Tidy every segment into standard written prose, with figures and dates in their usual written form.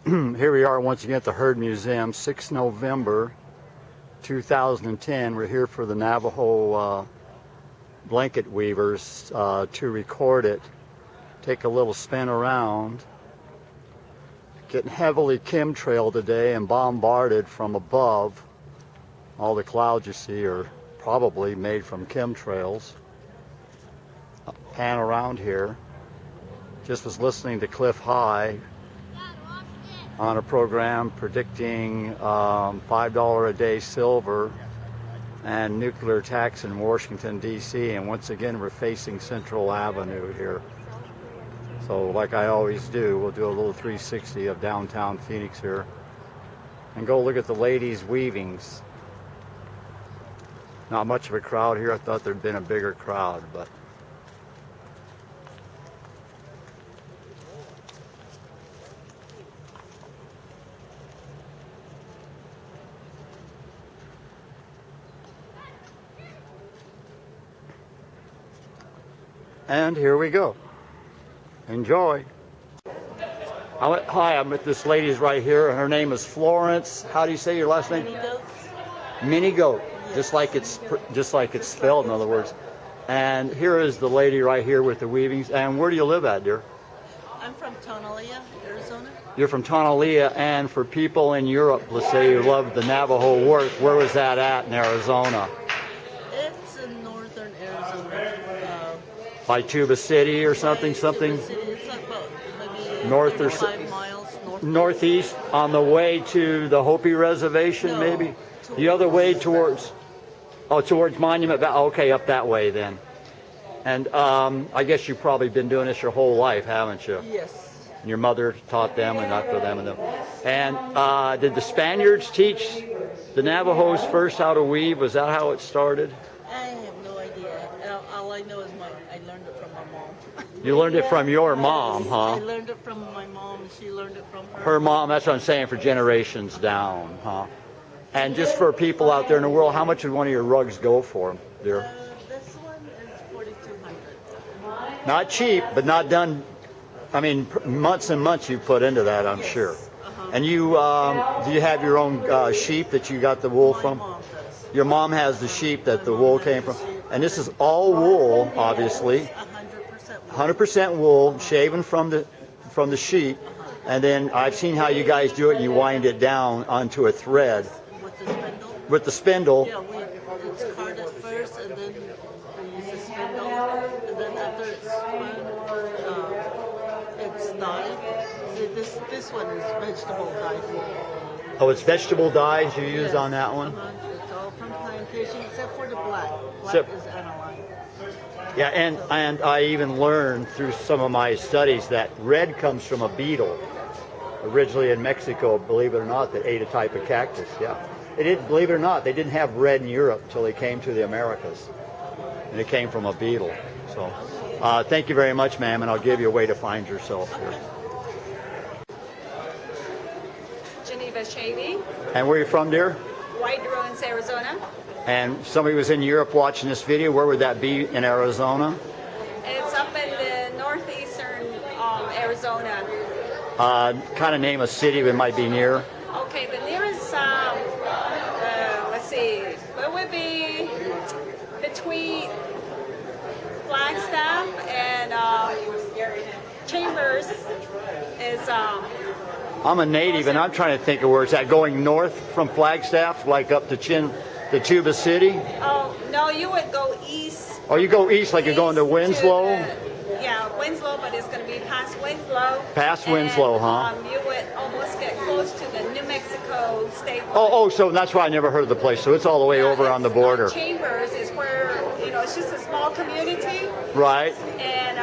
Here we are once again at the Herd Museum, 6 November 2010. We're here for the Navajo blanket weavers to record it. Take a little spin around. Getting heavily chemtrailed today and bombarded from above. All the clouds you see are probably made from chemtrails. Pan around here. Just was listening to Cliff High on a program predicting $5 a day silver and nuclear attacks in Washington, D.C. And once again, we're facing Central Avenue here. So like I always do, we'll do a little 360 of downtown Phoenix here and go look at the ladies' weavings. Not much of a crowd here. I thought there'd been a bigger crowd, but and here we go. Enjoy. Hi, I'm with this lady's right here. Her name is Florence. How do you say your last name? Mini goat. Mini goat, yes. just like it's spelled, in other words. And here is the lady right here with the weavings. And where do you live at, dear? I'm from Tonalea, Arizona. You're from Tonalea, and for people in Europe, let's say you love the Navajo work, where was that at in Arizona? It's in northern Arizona. By Tuba City or something? Tuba City. It's about maybe north or 5 miles northeast, on the way to the Hopi Reservation, no, maybe? The other way towards Monument Valley. Okay, up that way then. And I guess you've probably been doing this your whole life, haven't you? Yes. And your mother taught them, and not for them and them. And did the Spaniards teach the Navajos first how to weave? Was that how it started? I have no idea. All I know is I learned it from my mom. You learned it from your mom, huh? I learned it from my mom, and she learned it from Her mom, that's what I'm saying, for generations down, huh? And just for people out there in the world, how much would one of your rugs go for, dear? This one is $4,200. Not cheap, but not done. I mean, months and months you put into that, I'm sure. Uh-huh. And you, do you have your own sheep that you got the wool from? My mom does. Your mom has the sheep that the wool came from. And this is all wool, obviously. 100% wool, shaven from the sheep. And then I've seen how you guys do it. You wind it down onto a thread. With the spindle? With the spindle? Yeah, it's carded first, and then we use the spindle, and then after it's spun, it's dyed. See, this one is vegetable dyed. Oh, it's vegetable dyes you use on that one? It's all from plantation, except for the black. Black is aniline. Yeah, and I even learned through some of my studies that red comes from a beetle. Originally in Mexico, believe it or not, that ate a type of cactus, yeah. They didn't, believe it or not, they didn't have red in Europe until they came to the Americas. And it came from a beetle. So, thank you very much, ma'am, and I'll give you a way to find yourself here. Geneva Shavy, And where are you from, dear? White Ruins, Arizona. And somebody was in Europe watching this video. Where would that be in Arizona? It's up in the northeastern Arizona. Kind of name a city that might be near. Okay, the nearest, let's see, it would be between Flagstaff and Chambers is... I'm a native, and I'm trying to think of where it's at. Going north from Flagstaff, like up to Tuba City? Oh, no, you would go east. Oh, you go east, like you're going to Winslow? Yeah, Winslow, but it's going to be past Winslow. Past Winslow, huh? You would almost get close to the New Mexico state line. Oh, so that's why I never heard of the place. So it's all the way over on the border. Chambers is where, it's just a small community. Right. And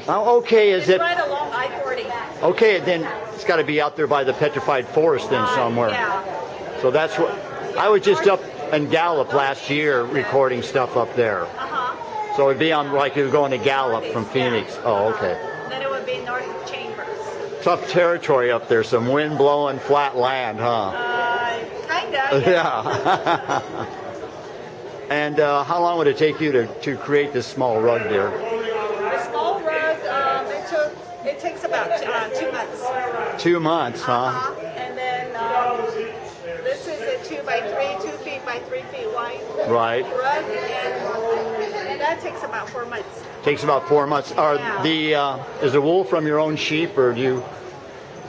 okay, is it? Right along I-40. Okay, then it's got to be out there by the petrified forest then somewhere. Yeah. So that's what, I was just up in Gallup last year recording stuff up there. Uh-huh. So it'd be on, like you're going to Gallup from Phoenix. Oh, okay. Then it would be North Chambers. Tough territory up there, some wind blowing, flat land, huh? Kinda. Yeah. And how long would it take you to create this small rug there? The small rug, it takes about 2 months. 2 months, huh? And then this is a 2 by 3, 2 feet by 3 feet wide Right. rug, and that takes about 4 months. Takes about 4 months. Are is the wool from your own sheep, or do you?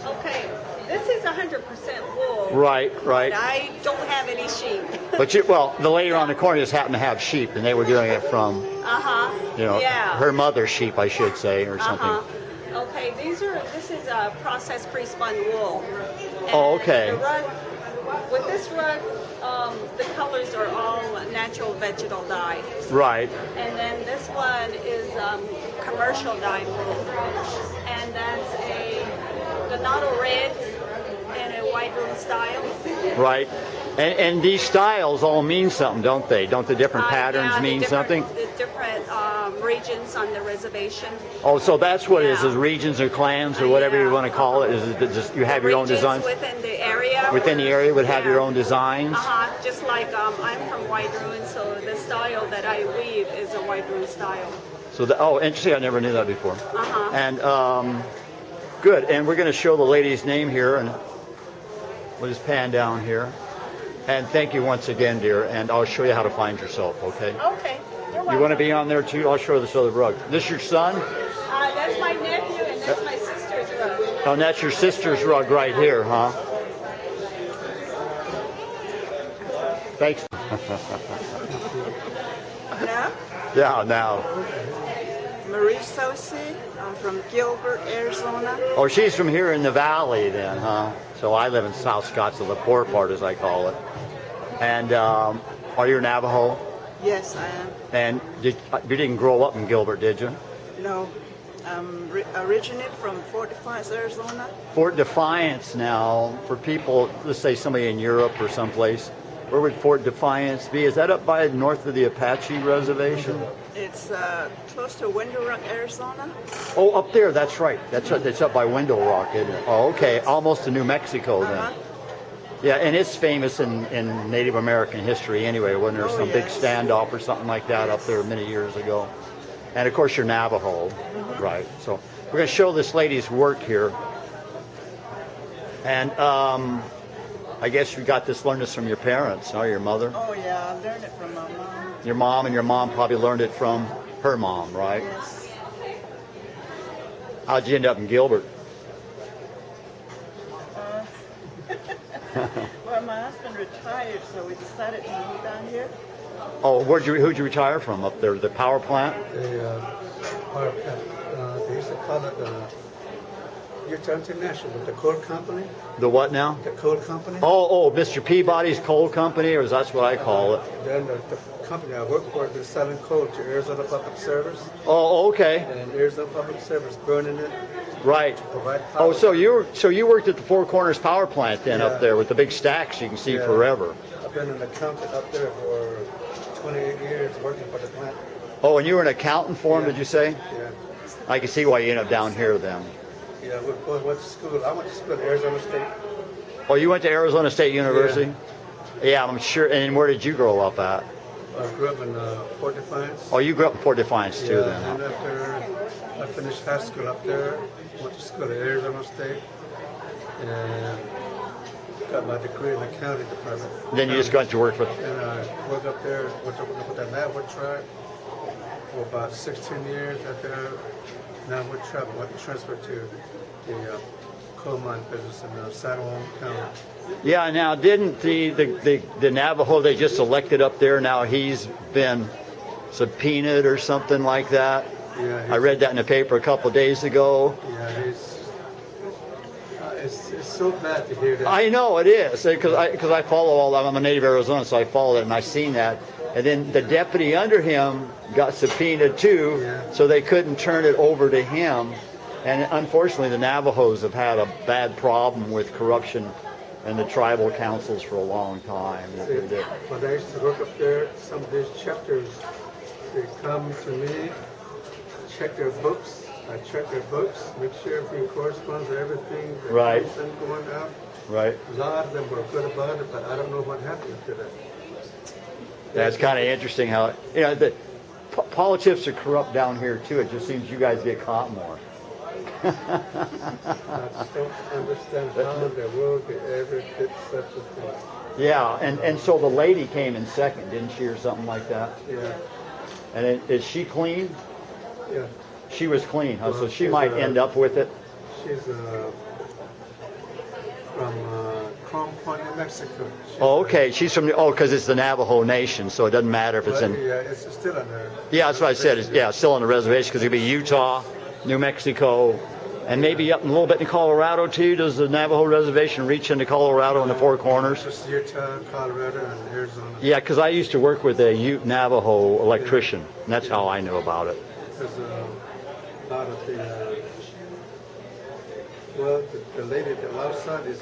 Okay, this is 100% wool. Right, right. But I don't have any sheep. But the lady around the corner just happened to have sheep, and they were doing it from, Yeah. her mother's sheep, I should say, or something. Okay, this is a processed pre-spun wool. And Oh, okay. The rug, with this rug, the colors are all natural vegetal dye. Right. And then this one is commercial dyed wool. And that's a Donato red and a white room style. Right. And these styles all mean something, don't they? Don't the different patterns mean something? The different regions on the reservation. Oh, so that's what it is Yeah. regions or clans or whatever you want to call it. Is it just you have your own Regions designs? within the area. Within the area would have Yeah. your own designs? Just like I'm from White Ruin, so the style that I weave is a White Ruin style. So, interesting. I never knew that before. Uh-huh. And good. And we're going to show the lady's name here, and we'll just pan down here. And thank you once again, dear. And I'll show you how to find yourself. Okay. Okay. You're welcome. You want to be on there too? I'll show you this other rug. This your son? That's my nephew, and that's my sister's rug. Oh, and that's your sister's rug right here, huh? Thanks. Now, Yeah, now. Marie Sosi from Gilbert, Arizona. Oh, she's from here in the valley then, huh? So I live in South Scottsdale, the poor part as I call it. And are you Navajo? Yes, I am. And you didn't grow up in Gilbert, did you? No, I'm originated from Fort Defiance, Arizona. Fort Defiance now, for people, let's say somebody in Europe or someplace, where would Fort Defiance be? Is that up by north of the Apache Reservation? It's close to Window Rock, Arizona. Oh, up there, that's right. It's up by Window Rock, isn't it? Oh, okay, almost to New Mexico then. Uh-huh. Yeah, and it's famous in Native American history anyway, wasn't there some big yes. standoff or something like that up there many years ago? And of course you're Navajo, right? So we're going to show this lady's work here. And I guess you got learned this from your parents, no? Your mother? Oh yeah, I learned it from my mom. Your mom, and your mom probably learned it from her mom, right? Yes. How'd you end up in Gilbert? Well, my husband retired, so we decided to move down here. Oh, who'd you retire from up there? The power plant? The power plant. They used to call it Utah International, the coal company. The what now? The coal company. Oh, Mr. Peabody's Coal Company, or that's what I call it. Then the company I work for is selling coal to Arizona Public Service, Oh, okay, and Arizona Public Service burning it right. to provide power. Oh, so you worked at the Four Corners Power Plant then up Yeah. there with the big stacks you can see Yeah. forever. I've been an accountant up there for 28 years working for the plant. Oh, and you were an accountant for him, Yeah. did you say? Yeah. I can see why you ended up down here then. Yeah, we both went to school. I went to school at Arizona State. Oh, you went to Arizona State University? Yeah, I'm sure. And where did you grow up at? I grew up in Fort Defiance. Oh, you grew up in Fort Defiance too Yeah, then, and huh? after I finished high school up there, went to school at Arizona State, and got my degree in the accounting department. Then you just got to work for... And I worked up there, worked up with the Navajo tribe for about 16 years. After that, Navajo tribe went to transfer to the coal mine business in San Juan County. Yeah, now didn't the Navajo they just elected up there, now he's been subpoenaed or something like that? Yeah, I read that in the paper a couple of days ago. Yeah, it's so bad to hear that. I know it is, because I follow all that. I'm a native Arizona, so I follow it, and I seen that. And then the deputy under him got subpoenaed too, Yeah. so they couldn't turn it over to him. And unfortunately, the Navajos have had a bad problem with corruption in the tribal councils for a long time. See, when I used to work up there, some of these chapters, they come to me, check their books. I check their books, make sure everything corresponds to everything that Right. has been going out. Right. A lot of them were good about it, but I don't know what happened to that. That's kind of interesting how, the politics are corrupt down here too. It just seems you guys get caught more. I don't understand how in the world they ever did such a thing. Yeah, and so the lady came in second, didn't she, or something like that? Yeah, And is she clean? yeah. She was clean, huh? So Well, she she's, might end up with it. She's from Crown Point, New Mexico. She's, Oh, okay. She's from because it's the Navajo Nation, so it doesn't matter if it's But, in. yeah, it's still on there. Yeah, that's what I said. It's still on the reservation because it'd be Utah, New Mexico, and maybe up a little bit in Colorado too. Does the Navajo reservation reach into Colorado in the Four Corners? Just Utah, Colorado, and Arizona. Yeah, because I used to work with a Ute Navajo electrician, and that's how I knew about it. Because a lot of the, well, the lady, the last son is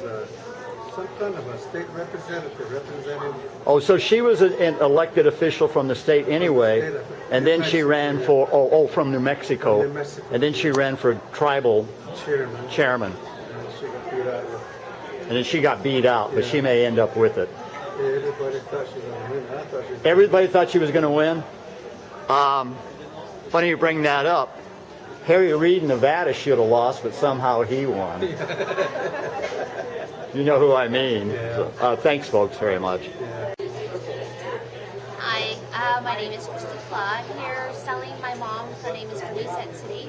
some kind of a state representative representing. Oh, so she was an elected official from the state anyway, and then she ran for from New Mexico, New Mexico. and then she ran for tribal chairman, And she got beat out. and then she got beat out, but she may end up with it. Everybody thought she was going to win. I thought she was Everybody thought she was going to win. Funny you bring that up. Harry Reid in Nevada should have lost, but somehow he won. You know who I mean. Yeah. So, thanks, folks, very much. Hi, my name is Christy Claude. Here selling my mom. Her name is Denise City.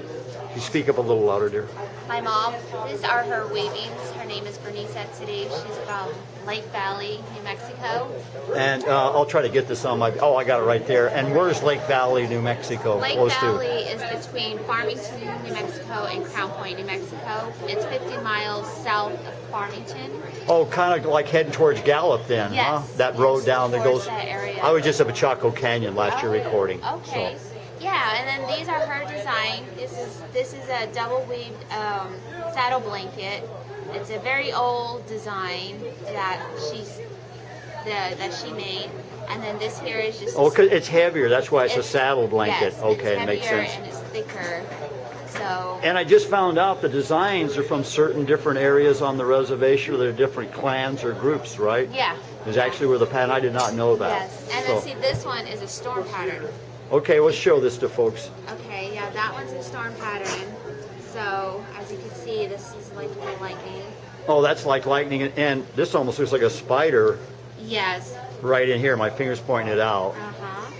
You speak up a little louder, dear. My mom, these are her weavings. Her name is Bernice City. She's from Lake Valley, New Mexico. And I'll try to get this on my. Oh, I got it right there. And where's Lake Valley, New Mexico? Lake Close Valley is between Farmington, New Mexico and Crown Point, New Mexico. It's 50 miles south of Farmington. Oh, kind of like heading towards Gallup then, Yes, huh? That yes, road down that towards goes. that area. I was just at Chaco Canyon last year recording. Okay. So. Yeah, and then these are her design. This is a double weaved saddle blanket. It's a very old design that she made. And then this here is just. Oh, 'cause it's heavier. That's why it's a saddle blanket. Yes, Okay, it's it makes heavier sense. and it's thicker. So. And I just found out the designs are from certain different areas on the reservation, or they're different clans or groups, right? Yeah. Is actually where the pattern. I did not know that. Yes, and then see this one is a storm pattern. Okay, let's show this to folks. Okay, yeah, that one's a storm pattern. So as you can see, this is like the lightning. Oh, that's like lightning, and this almost looks like a spider Yes. right in here. My finger's pointing it out. Uh-huh.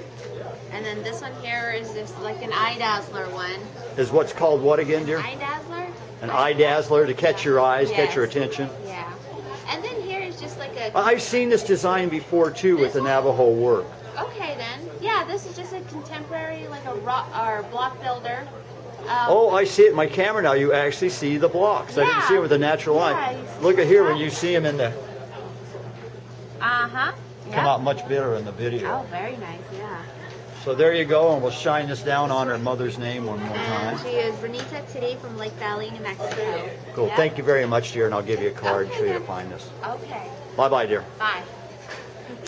And then this one here is just like an eye dazzler one. Is what's called what again, dear? Eye dazzler? An eye dazzler to catch your eyes, catch your Yes. attention. Yeah. And then here is just like a. I've seen this design before too with the This one? Navajo work. Okay then. Yeah, this is just a contemporary, like a rock or block builder. Oh, I see it in my camera now. You actually see the blocks. I didn't Yeah. see it with the natural Yeah, eye. you see Look at the here when blocks. you see them in the Uh-huh. come out much better in the video. Oh, very nice, yeah. So there you go, and we'll shine this down on her mother's name one more time. And she is Renita Titty from Lake Valley, New Mexico. Cool. Yeah. Thank you very much, dear, and I'll give you a card and show you to Okay. find this. Okay. Bye-bye, dear. Bye.